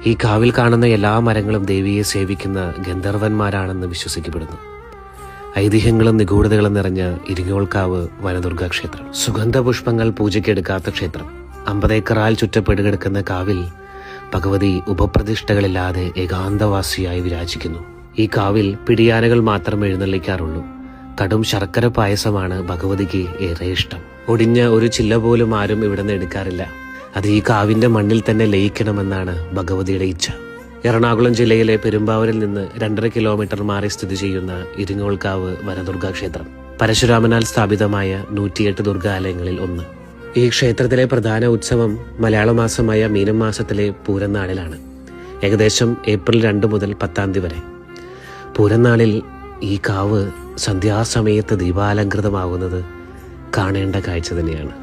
ഈ കാവിൽ കാണുന്ന എല്ലാ മരങ്ങളും ദേവിയെ സേവിക്കുന്ന ഗന്ധർവന്മാരാണെന്ന് വിശ്വസിക്കപ്പെടുന്നു. ഐതിഹ്യങ്ങളും നിഗൂഢതകളും നിറഞ്ഞ ഇരിങ്ങോൾക്കാവ് വനദുർഗാ ക്ഷേത്രം. സുഗന്ധപുഷ്പങ്ങൾ പൂജയ്ക്കെടുക്കാത്ത ക്ഷേത്രം. 50 ഏക്കറാൽ ചുറ്റപ്പെടുകിടക്കുന്ന കാവിൽ ഭഗവതി ഉപപ്രതിഷ്ഠകളില്ലാതെ ഏകാന്തവാസിയായി വിരാജിക്കുന്നു. ഈ കാവിൽ പിടിയാനകൾ മാത്രം എഴുന്നള്ളിക്കാറുള്ളൂ. കടും ശർക്കര പായസമാണ് ഭഗവതിക്ക് ഏറെ ഇഷ്ടം. ഒടിഞ്ഞ ഒരു ചില്ല പോലും ആരും ഇവിടെ നിന്ന് എടുക്കാറില്ല. അത് ഈ കാവിന്റെ മണ്ണിൽ തന്നെ ലയിക്കണമെന്നാണ് ഭഗവതിയുടെ ഇച്ഛ. എറണാകുളം ജില്ലയിലെ പെരുമ്പാവൂരിൽ നിന്ന് 2.5 കിലോമീറ്റർ മാറി സ്ഥിതി ചെയ്യുന്ന ഇരിങ്ങോൾക്കാവ് വനദുർഗാ ക്ഷേത്രം പരശുരാമനാൽ സ്ഥാപിതമായ 108 ദുർഗാലയങ്ങളിൽ ഒന്ന്. ഈ ക്ഷേത്രത്തിലെ പ്രധാന ഉത്സവം മലയാള മാസമായ മീനം മാസത്തിലെ പൂരനാളിലാണ്. ഏകദേശം ഏപ്രിൽ 2 മുതൽ 10 വരെ. പൂരനാളിൽ ഈ കാവ് സന്ധ്യാസമയത്ത് ദീപാലങ്കൃതമാകുന്നത് കാണേണ്ട കാഴ്ച തന്നെയാണ്.